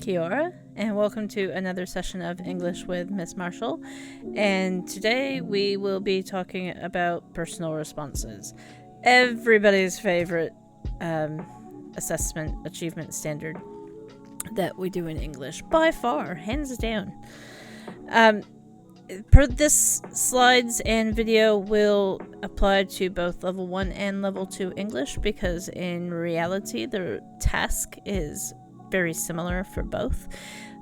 Kia ora, and welcome to another session of English with Miss Marshall. And today we will be talking about personal responses. Everybody's favorite assessment achievement standard that we do in English, by far, hands down. This slides and video will apply to both level 1 and level 2 English, because in reality the task is very similar for both.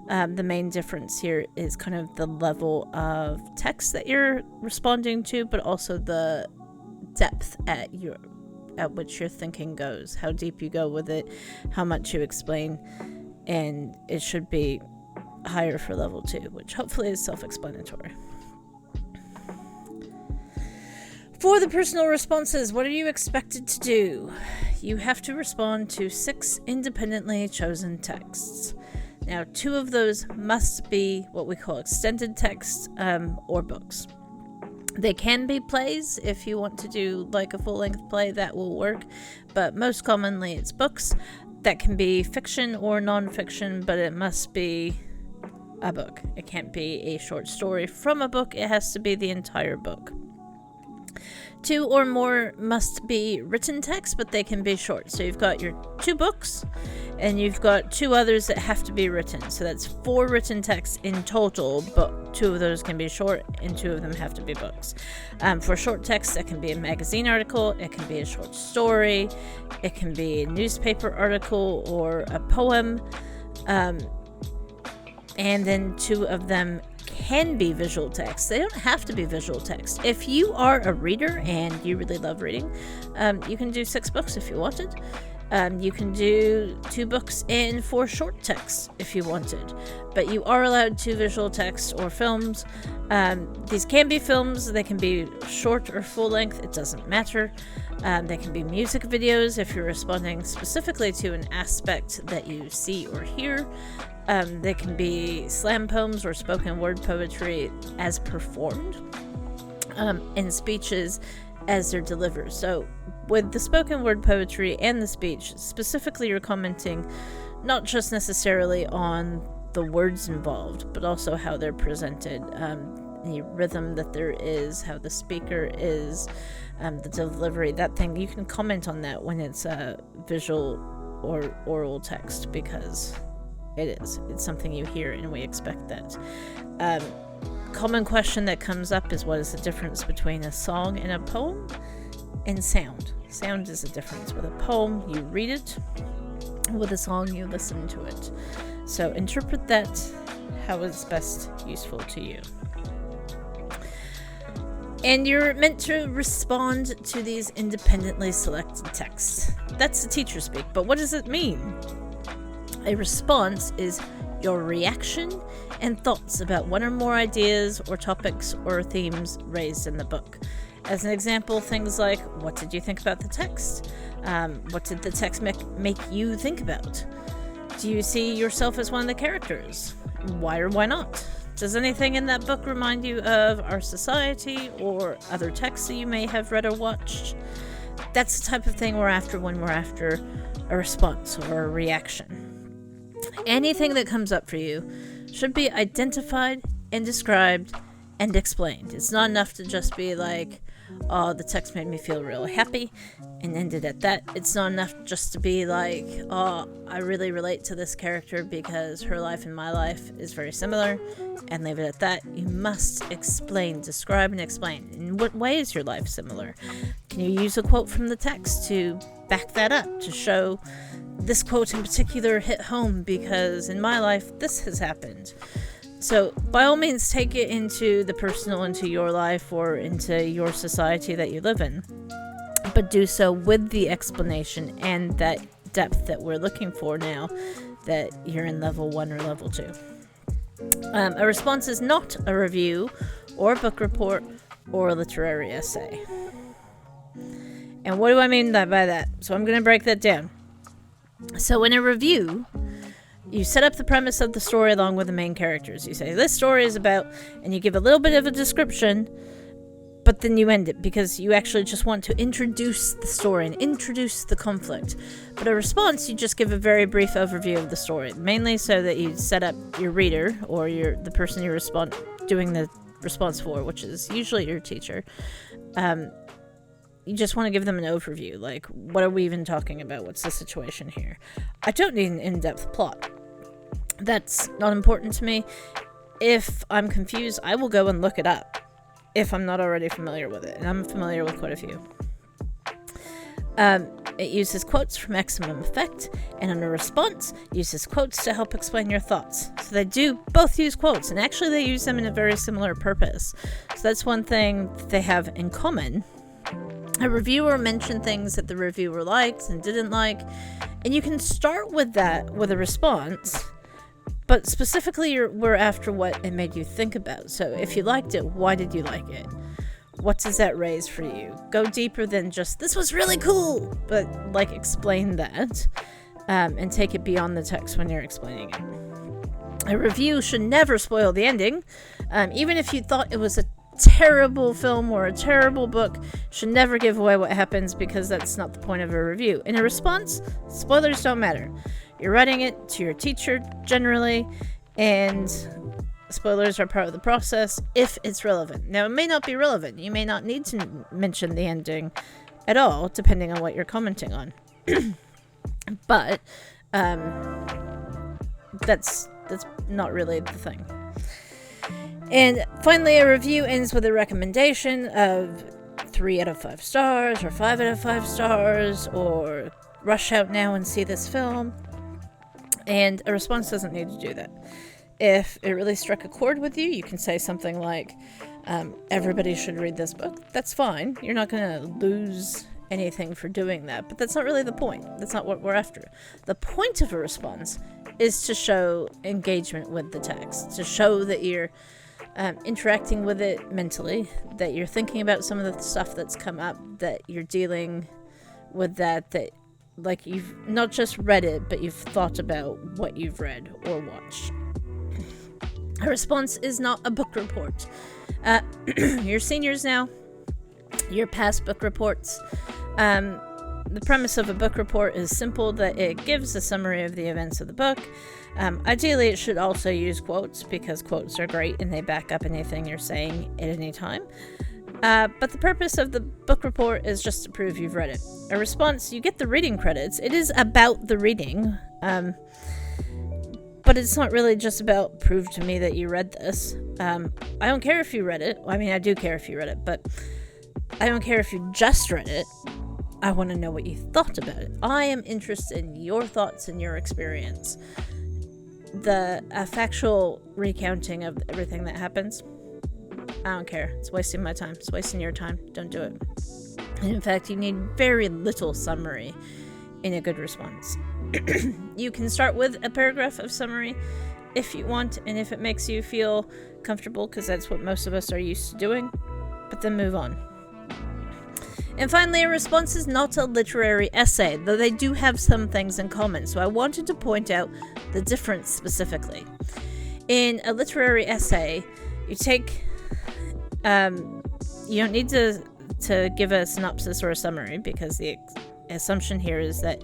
The main difference here is kind of the level of text that you're responding to, but also the depth at which your thinking goes, how deep you go with it, how much you explain, and it should be higher for level 2, which hopefully is self-explanatory. For the personal responses, what are you expected to do? You have to respond to 6 independently chosen texts. Now, 2 of those must be what we call extended texts or books. They can be plays. If you want to do like a full-length play, that will work, but most commonly it's books. That can be fiction or non-fiction, but it must be a book. It can't be a short story from a book. It has to be the entire book. 2 or more must be written text, but they can be short. So you've got your 2 books, and you've got 2 others that have to be written. So that's 4 written texts in total, but 2 of those can be short, and 2 of them have to be books. For short text, that can be a magazine article, it can be a short story, it can be a newspaper article or a poem, and then 2 of them can be visual text. They don't have to be visual text. If you are a reader and you really love reading, you can do 6 books if you wanted. You can do 2 books and 4 short texts if you wanted, but you are allowed 2 visual texts or films. These can be films, they can be short or full length, it doesn't matter. They can be music videos if you're responding specifically to an aspect that you see or hear. They can be slam poems or spoken word poetry as performed, and speeches as they're delivered. So with the spoken word poetry and the speech, specifically you're commenting not just necessarily on the words involved, but also how they're presented, the rhythm that there is, how the speaker is, the delivery, that thing. You can comment on that when it's visual or oral text, because it's something you hear and we expect that. Common question that comes up is, what is the difference between a song and a poem? And sound. Sound is a difference. With a poem, you read it. With a song, you listen to it. So interpret that how is best useful to you. And you're meant to respond to these independently selected texts. That's the teacher speak, but what does it mean? A response is your reaction and thoughts about one or more ideas or topics or themes raised in the book. As an example, things like, what did you think about the text? What did the text make you think about? Do you see yourself as one of the characters? Why or why not? Does anything in that book remind you of our society or other texts that you may have read or watched? That's the type of thing we're after when we're after a response or a reaction. Anything that comes up for you should be identified and described and explained. It's not enough to just be like, oh, the text made me feel real happy and ended at that. It's not enough just to be like, oh, I really relate to this character because her life and my life is very similar, and leave it at that. You must explain, describe and explain. In what way is your life similar? Can you use a quote from the text to back that up, to show this quote in particular hit home because in my life this has happened? So by all means, take it into the personal, into your life or into your society that you live in, but do so with the explanation and that depth that we're looking for now that you're in level 1 or level 2. A response is not a review or a book report or a literary essay. And what do I mean by that? So I'm going to break that down. So in a review, you set up the premise of the story along with the main characters. You say, this story is about, and you give a little bit of a description, but then you end it because you actually just want to introduce the story and introduce the conflict. But a response, you just give a very brief overview of the story, mainly so that you set up your reader or the person you're doing the response for, which is usually your teacher. You just want to give them an overview, like, what are we even talking about? What's the situation here? I don't need an in-depth plot. That's not important to me. If I'm confused, I will go and look it up if I'm not already familiar with it, and I'm familiar with quite a few. It uses quotes for maximum effect, and in a response, uses quotes to help explain your thoughts. So they do both use quotes, and actually they use them in a very similar purpose. So that's one thing that they have in common. A reviewer mentioned things that the reviewer liked and didn't like, and you can start with that with a response, but specifically we're after what it made you think about. So if you liked it, why did you like it? What does that raise for you? Go deeper than just, this was really cool, but like explain that, and take it beyond the text when you're explaining it. A review should never spoil the ending. Even if you thought it was a terrible film or a terrible book, should never give away what happens, because that's not the point of a review. In a response, spoilers don't matter. You're writing it to your teacher generally, and spoilers are part of the process if it's relevant. Now, it may not be relevant. You may not need to mention the ending at all, depending on what you're commenting on. But that's not really the thing. And finally, a review ends with a recommendation of 3 out of 5 stars, or 5 out of 5 stars, or rush out now and see this film. And a response doesn't need to do that. If it really struck a chord with you, you can say something like, everybody should read this book. That's fine. You're not going to lose anything for doing that, but that's not really the point. That's not what we're after. The point of a response is to show engagement with the text, to show that you're interacting with it mentally, that you're thinking about some of the stuff that's come up, that you're dealing with that like you've not just read it, but you've thought about what you've read or watched. A response is not a book report. You're seniors now. You're past book reports. The premise of a book report is simple, that it gives a summary of the events of the book. Ideally, it should also use quotes, because quotes are great and they back up anything you're saying at any time. But the purpose of the book report is just to prove you've read it. A response, you get the reading credits. It is about the reading, but it's not really just about prove to me that you read this. I don't care if you read it. I mean, I do care if you read it, but I don't care if you just read it. I want to know what you thought about it. I am interested in your thoughts and your experience. The factual recounting of everything that happens, I don't care. It's wasting my time. It's wasting your time. Don't do it. And in fact, you need very little summary in a good response. You can start with a paragraph of summary if you want, and if it makes you feel comfortable, because that's what most of us are used to doing, but then move on. And finally, a response is not a literary essay, though they do have some things in common, so I wanted to point out the difference specifically. In a literary essay, you take you don't need to give a synopsis or a summary, because the assumption here is that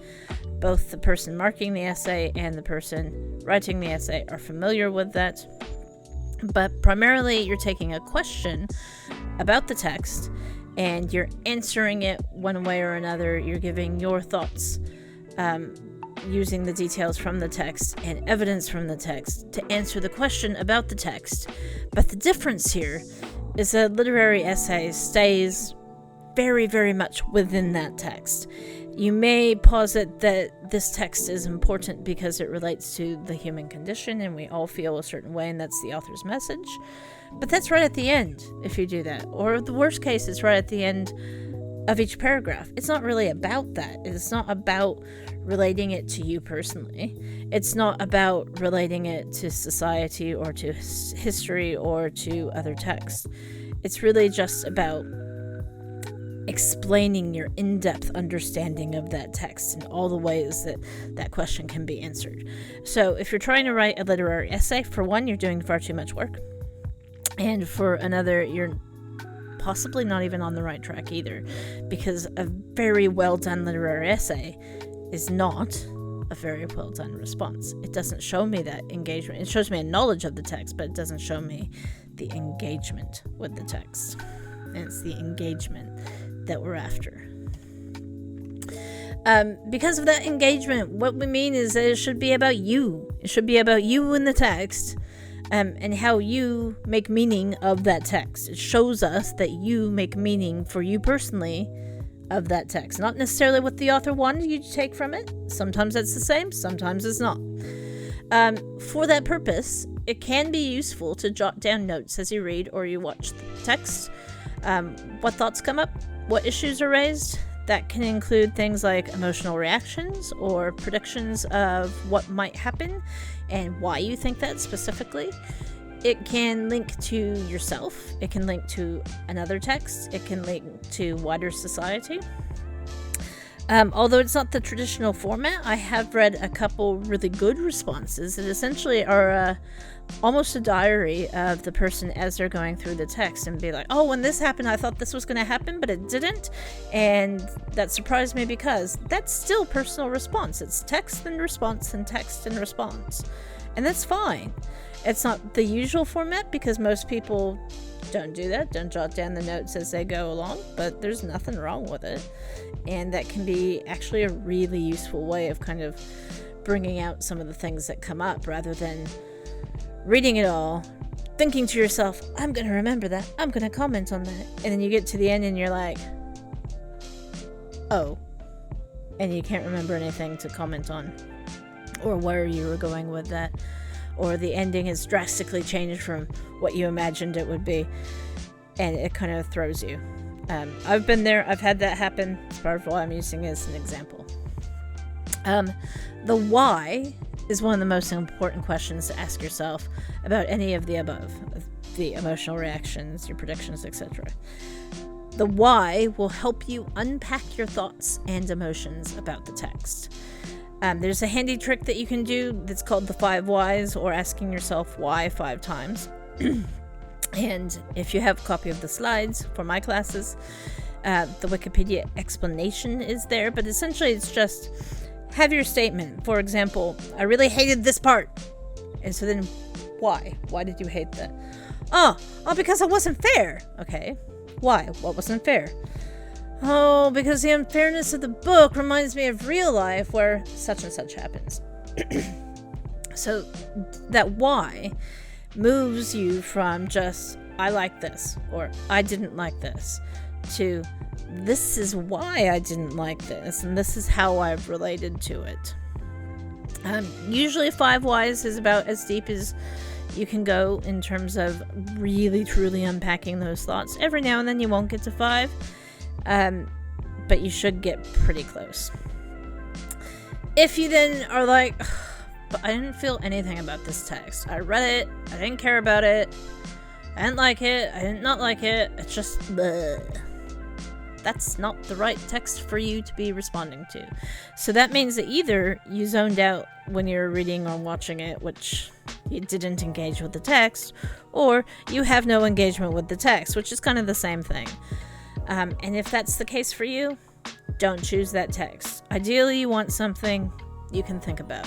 both the person marking the essay and the person writing the essay are familiar with that. But primarily, you're taking a question about the text and you're answering it one way or another. You're giving your thoughts using the details from the text and evidence from the text to answer the question about the text. But the difference here is a literary essay stays very, very much within that text. You may posit that this text is important because it relates to the human condition and we all feel a certain way, and that's the author's message. But that's right at the end if you do that. Or the worst case, it's right at the end of each paragraph. It's not really about that. It's not about relating it to you personally. It's not about relating it to society or to history or to other texts. It's really just about explaining your in-depth understanding of that text and all the ways that that question can be answered. So if you're trying to write a literary essay, for one, you're doing far too much work. And for another, you're possibly not even on the right track either, because a very well done literary essay is not a very well done response. It doesn't show me that engagement. It shows me a knowledge of the text, but it doesn't show me the engagement with the text. And it's the engagement that we're after. Because of that engagement, what we mean is that it should be about you. It should be about you in the text, and how you make meaning of that text. It shows us that you make meaning for you personally of that text. Not necessarily what the author wanted you to take from it. Sometimes it's the same, sometimes it's not. For that purpose, it can be useful to jot down notes as you read or you watch the text. What thoughts come up, what issues are raised. That can include things like emotional reactions or predictions of what might happen and why you think that specifically. It can link to yourself. It can link to another text. It can link to wider society. Although it's not the traditional format, I have read a couple really good responses that essentially are almost a diary of the person as they're going through the text, and be like, oh, when this happened, I thought this was going to happen, but it didn't. And that surprised me, because that's still personal response. It's text and response and text and response. And that's fine. It's not the usual format, because most people don't do that, don't jot down the notes as they go along, but there's nothing wrong with it. And that can be actually a really useful way of kind of bringing out some of the things that come up, rather than reading it all, thinking to yourself, I'm going to remember that, I'm going to comment on that. And then you get to the end and you're like, oh, and you can't remember anything to comment on, or where you were going with that. Or the ending has drastically changed from what you imagined it would be, and it kind of throws you. I've been there. I've had that happen. It's part of why I'm using it as an example. The why is one of the most important questions to ask yourself about any of the above, the emotional reactions, your predictions, etc. The why will help you unpack your thoughts and emotions about the text. There's a handy trick that you can do that's called the 5 whys, or asking yourself why 5 times. And if you have a copy of the slides for my classes, the Wikipedia explanation is there, but essentially it's just have your statement. For example, I really hated this part. And so then why? Why did you hate that? Oh, because it wasn't fair. Okay. Why? What wasn't fair? Oh, because the unfairness of the book reminds me of real life where such and such happens. So that why moves you from just, I like this, or I didn't like this, to this is why I didn't like this, and this is how I've related to it. Usually 5 whys is about as deep as you can go in terms of really truly unpacking those thoughts. Every now and then you won't get to 5. But you should get pretty close. If you then are like, but I didn't feel anything about this text. I read it, I didn't care about it, I didn't like it, I did not like it, it's just bleh. That's not the right text for you to be responding to. So that means that either you zoned out when you were reading or watching it, which you didn't engage with the text, or you have no engagement with the text, which is kind of the same thing. And if that's the case for you, don't choose that text. Ideally, you want something you can think about.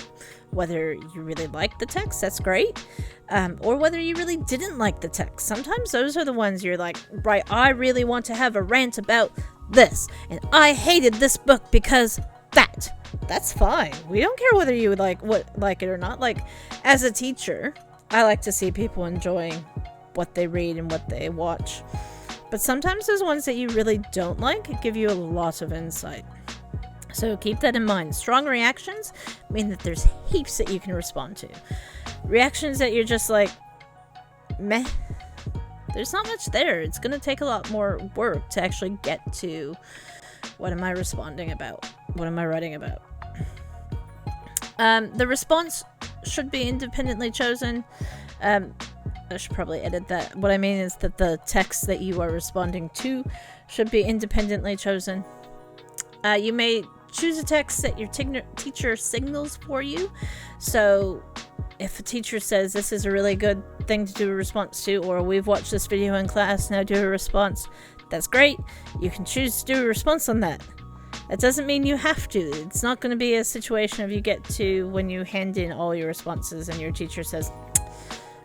Whether you really like the text, that's great. Or whether you really didn't like the text. Sometimes those are the ones you're like, right, I really want to have a rant about this. And I hated this book because that. That's fine. We don't care whether you like it or not. Like, as a teacher, I like to see people enjoying what they read and what they watch. But sometimes those ones that you really don't like give you a lot of insight. So keep that in mind. Strong reactions mean that there's heaps that you can respond to. Reactions that you're just like, meh, there's not much there. It's going to take a lot more work to actually get to what am I responding about? What am I writing about? The response should be independently chosen. I should probably edit that. What I mean is that the text that you are responding to should be independently chosen. You may choose a text that your teacher signals for you. So if a teacher says this is a really good thing to do a response to, or we've watched this video in class, now do a response, That's great. You can choose to do a response on that. That doesn't mean you have to. It's not going to be a situation of you get to when you hand in all your responses and your teacher says,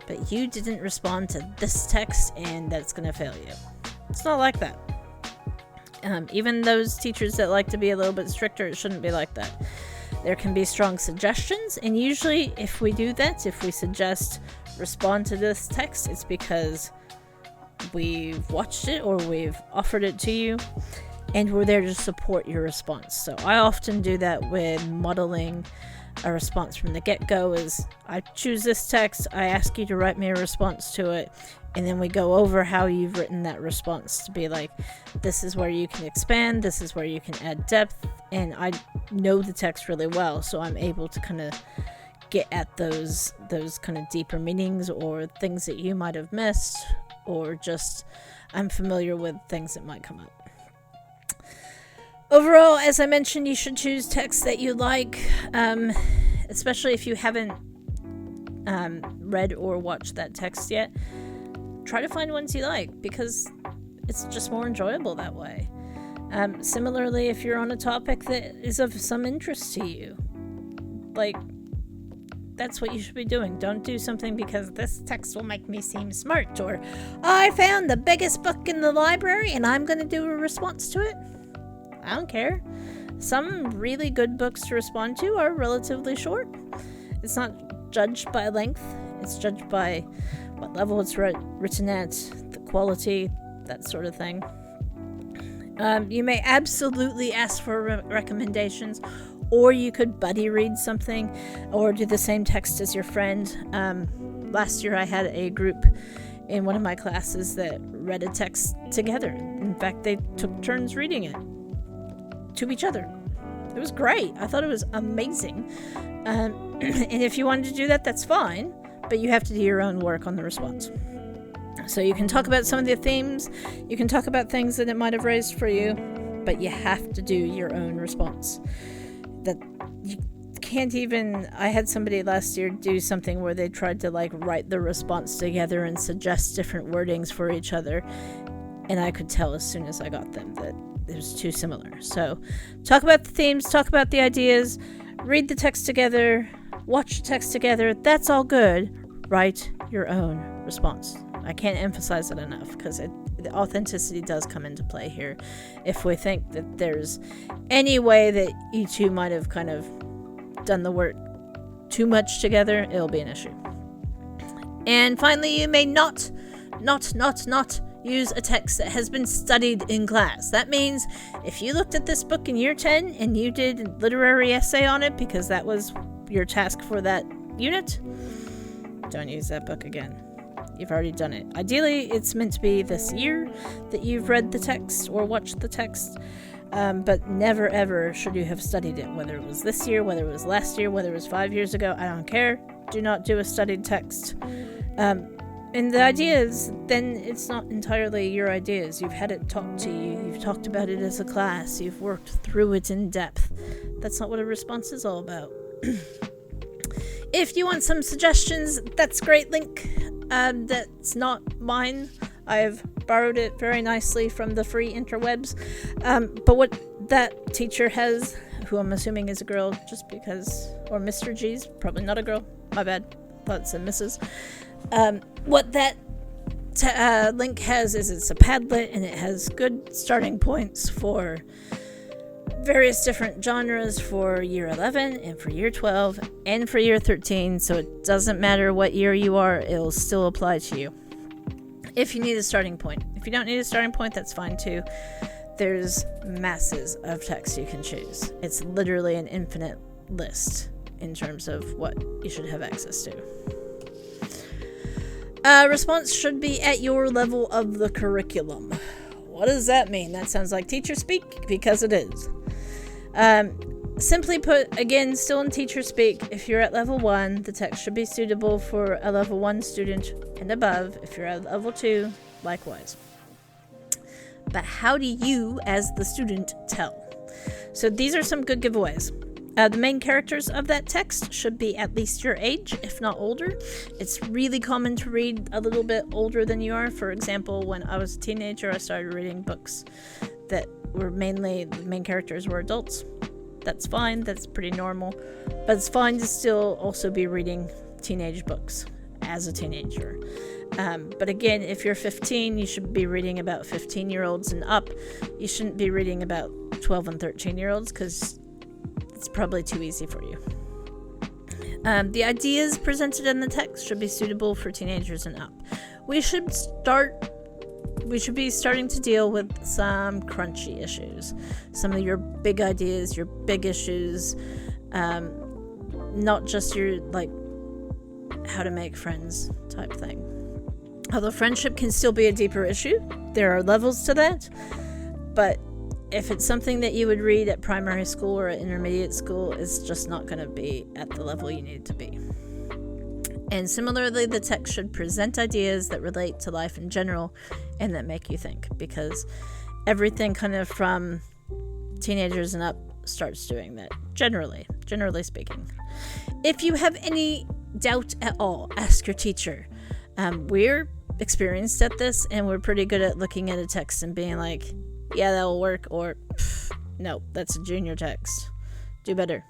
but you didn't respond to this text and that's going to fail you. It's not like that. Even those teachers that like to be a little bit stricter, it shouldn't be like that. There can be strong suggestions, and usually if we do that, if we suggest respond to this text, it's because we've watched it or we've offered it to you and we're there to support your response. So I often do that with modeling a response from the get-go. Is I choose this text, I ask you to write me a response to it, and then we go over how you've written that response to be like, this is where you can expand, this is where you can add depth, and I know the text really well, so I'm able to kind of get at those kind of deeper meanings or things that you might have missed, or just I'm familiar with things that might come up. Overall, as I mentioned, you should choose texts that you like, especially if you haven't read or watched that text yet. Try to find ones you like, because it's just more enjoyable that way. Similarly, if you're on a topic that is of some interest to you, like, that's what you should be doing. Don't do something because this text will make me seem smart, or I found the biggest book in the library and I'm going to do a response to it. I don't care. Some really good books to respond to are relatively short. It's not judged by length. It's judged by what level it's written at, the quality, that sort of thing. You may absolutely ask for recommendations, or you could buddy read something or do the same text as your friend. Last year I had a group in one of my classes that read a text together. In fact, they took turns reading it to each other. It was great. I thought it was amazing. And if you wanted to do that, that's fine, but you have to do your own work on the response. So you can talk about some of the themes, you can talk about things that it might have raised for you, but you have to do your own response. That you can't even... I had somebody last year do something where they tried to write the response together and suggest different wordings for each other, and I could tell as soon as I got them that it was too similar. So talk about the themes, talk about the ideas, read the text together, watch the text together. That's all good. Write your own response. I can't emphasize it enough, because the authenticity does come into play here. If we think that there's any way that you two might have kind of done the work too much together, it'll be an issue. And finally, you may not use a text that has been studied in class. That means if you looked at this book in year 10 and you did a literary essay on it because that was your task for that unit, don't use that book again. You've already done it. Ideally, it's meant to be this year that you've read the text or watched the text, but never ever should you have studied it, whether it was this year, whether it was last year, whether it was 5 years ago. I don't care. Do not do a studied text. And the ideas, then it's not entirely your ideas. You've had it taught to you. You've talked about it as a class. You've worked through it in depth. That's not what a response is all about. If you want some suggestions, that's a great link. That's not mine. I've borrowed it very nicely from the free interwebs. But what that teacher has, who I'm assuming is a girl just because, or Mr. G's, probably not a girl. My bad. Thought it said Mrs. What that link has is it's a Padlet, and it has good starting points for various different genres for year 11 and for year 12 and for year 13, so it doesn't matter what year you are, it'll still apply to you if you need a starting point. If you don't need a starting point, that's fine too. There's masses of text you can choose. It's literally an infinite list in terms of what you should have access to. Response should be at your level of the curriculum. What does that mean? That sounds like teacher speak, because it is. Simply put, again, still in teacher speak, if you're at level 1, the text should be suitable for a level 1 student and above. If you're at level 2, likewise. But how do you, as the student, tell? So these are some good giveaways. The main characters of that text should be at least your age, if not older. It's really common to read a little bit older than you are. For example, when I was a teenager, I started reading books that were mainly, the main characters were adults. That's fine, that's pretty normal. But it's fine to still also be reading teenage books as a teenager. But again, if you're 15, you should be reading about 15-year-olds and up. You shouldn't be reading about 12 and 13-year-olds because it's probably too easy for you. The ideas presented in the text should be suitable for teenagers and up. We should be starting to deal with some crunchy issues. Some of your big ideas, your big issues, not just your, like, how to make friends type thing. Although friendship can still be a deeper issue, there are levels to that. But if it's something that you would read at primary school or at intermediate school, it's just not going to be at the level you need it to be. And similarly, the text should present ideas that relate to life in general and that make you think, because everything kind of from teenagers and up starts doing that, generally speaking. If you have any doubt at all, ask your teacher. We're experienced at this, and we're pretty good at looking at a text and being like, yeah, that'll work, or no, that's a junior text, do better.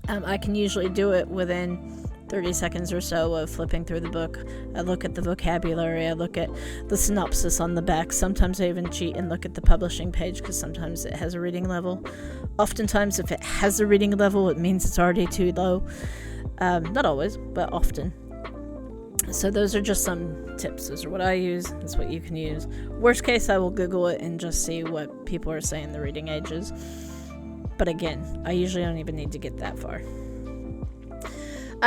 I can usually do it within 30 seconds or so of flipping through the book. I look at the vocabulary, I look at the synopsis on the back. Sometimes I even cheat and look at the publishing page because sometimes it has a reading level. Oftentimes, if it has a reading level, it means it's already too low. Not always, but often. So those are just some tips. Those are what I use. That's what you can use. Worst case, I will Google it and just see what people are saying the reading age is. But again, I usually don't even need to get that far.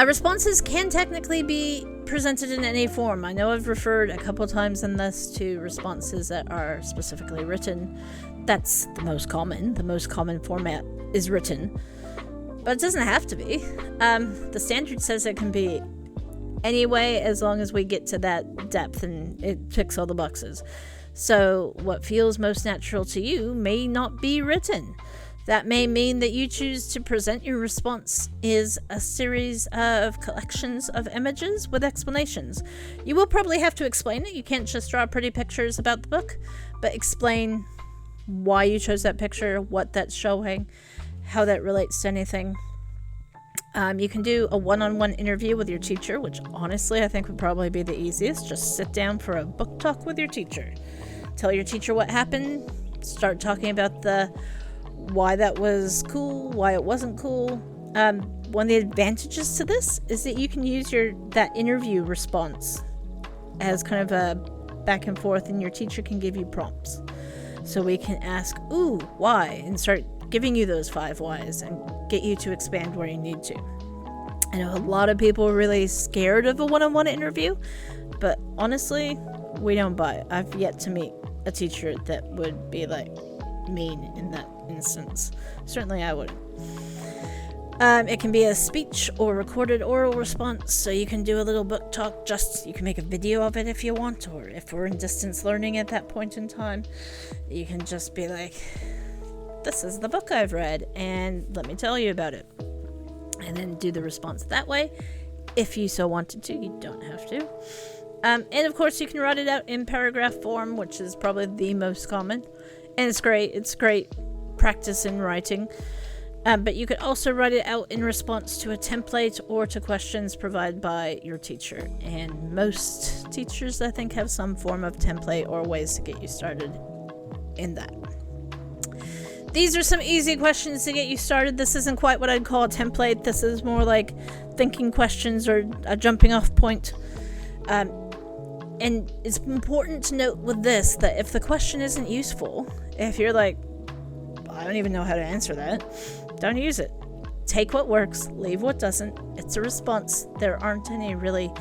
Responses can technically be presented in any form. I know I've referred a couple times in this to responses that are specifically written. That's the most common. The most common format is written. But it doesn't have to be. The standard says it can be anyway, as long as we get to that depth and it ticks all the boxes. So what feels most natural to you may not be written. That may mean that you choose to present your response is a series of collections of images with explanations. You will probably have to explain it. You can't just draw pretty pictures about the book, but explain why you chose that picture, what that's showing, how that relates to anything. You can do a one-on-one interview with your teacher, which honestly I think would probably be the easiest. Just sit down for a book talk with your teacher. Tell your teacher what happened. Start talking about why that was cool, why it wasn't cool. One of the advantages to this is that you can use that interview response as kind of a back and forth, and your teacher can give you prompts. So we can ask, ooh, why? And start giving you those 5 whys and get you to expand where you need to. I know a lot of people are really scared of a one-on-one interview, but honestly, we don't buy it. I've yet to meet a teacher that would be like mean in that instance. Certainly I wouldn't. It can be a speech or recorded oral response, so you can do a little book talk. You can make a video of it if you want, or if we're in distance learning at that point in time, you can just be like, this is the book I've read, and let me tell you about it. And then do the response that way. If you so wanted to, you don't have to. And of course, you can write it out in paragraph form, which is probably the most common. And it's great. It's great practice in writing. But you could also write it out in response to a template or to questions provided by your teacher. And most teachers, I think, have some form of template or ways to get you started in that. These are some easy questions to get you started. This isn't quite what I'd call a template. This is more like thinking questions or a jumping off point. And it's important to note with this that if the question isn't useful, if you're like, I don't even know how to answer that, don't use it. Take what works, leave what doesn't. It's a response. There aren't any really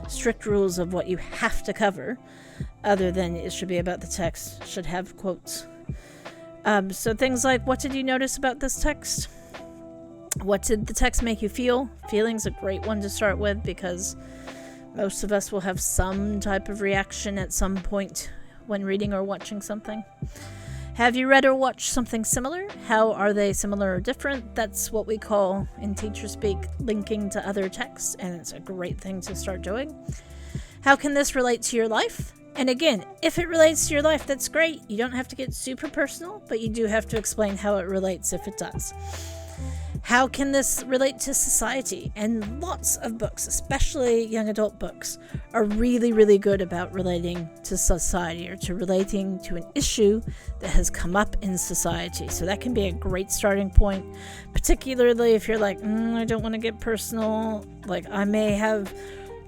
strict rules of what you have to cover, other than it should be about the text, should have quotes. So things like, what did you notice about this text? What did the text make you feel? Feeling's a great one to start with, because most of us will have some type of reaction at some point when reading or watching something. Have you read or watched something similar? How are they similar or different? That's what we call, in teacher speak, linking to other texts, and it's a great thing to start doing. How can this relate to your life? And again, if it relates to your life, that's great. You don't have to get super personal, but you do have to explain how it relates if it does. How can this relate to society? And lots of books, especially young adult books, are really, really good about relating to society or to relating to an issue that has come up in society. So that can be a great starting point, particularly if you're like, I don't want to get personal. Like, I may have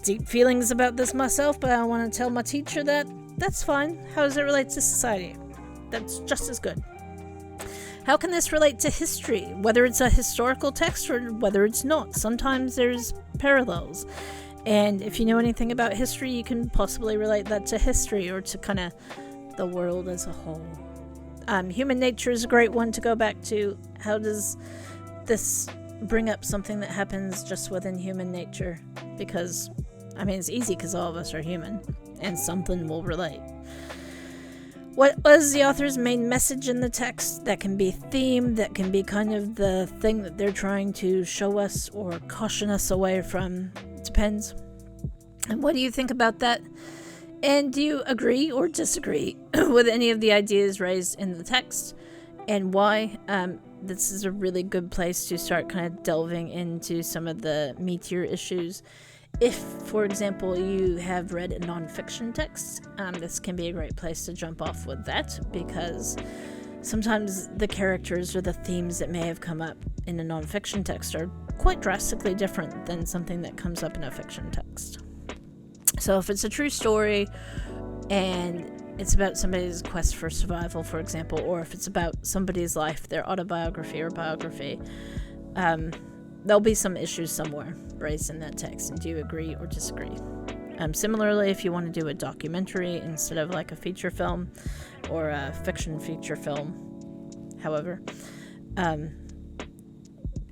deep feelings about this myself, but I want to tell my teacher that. That's fine. How does it relate to society? That's just as good. How can this relate to history, whether it's a historical text or whether it's not? Sometimes there's parallels. And if you know anything about history, you can possibly relate that to history or to kind of the world as a whole. Human nature is a great one to go back to. How does this bring up something that happens just within human nature? Because, it's easy because all of us are human and something will relate. What was the author's main message in the text? That can be theme, that can be kind of the thing that they're trying to show us or caution us away from. It depends. And what do you think about that? And do you agree or disagree with any of the ideas raised in the text? And why? This is a really good place to start kind of delving into some of the meatier issues. If, for example, you have read a nonfiction text, this can be a great place to jump off with that, because sometimes the characters or the themes that may have come up in a nonfiction text are quite drastically different than something that comes up in a fiction text. So if it's a true story and it's about somebody's quest for survival, for example, or if it's about somebody's life, their autobiography or biography, there'll be some issues somewhere raised in that text. And do you agree or disagree? Similarly, if you want to do a documentary instead of like a feature film or a fiction feature film, however,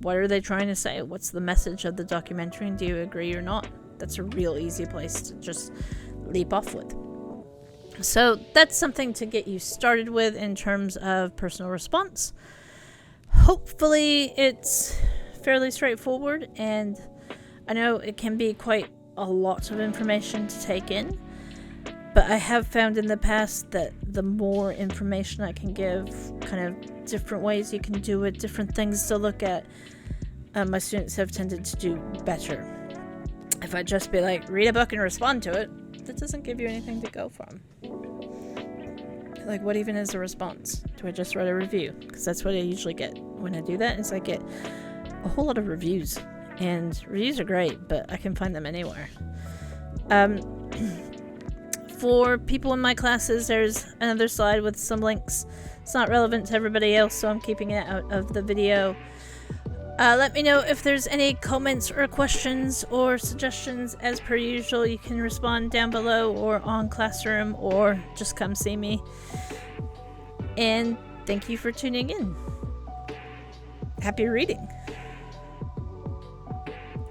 what are they trying to say? What's the message of the documentary? And do you agree or not? That's a real easy place to just leap off with. So that's something to get you started with in terms of personal response. Hopefully it's fairly straightforward, and I know it can be quite a lot of information to take in, but I have found in the past that the more information I can give, kind of different ways you can do it, different things to look at, my students have tended to do better. If I just be like, read a book and respond to it, that doesn't give you anything to go from. Like, what even is a response? Do I just write a review? Because that's what I usually get when I do that, is I get a whole lot of reviews, and reviews are great, but I can find them anywhere. For people in my classes, there's another slide with some links. It's not relevant to everybody else, so I'm keeping it out of the video. Let me know if there's any comments or questions or suggestions. As per usual, you can respond down below or on Classroom, or just come see me. And thank you for tuning in. Happy reading.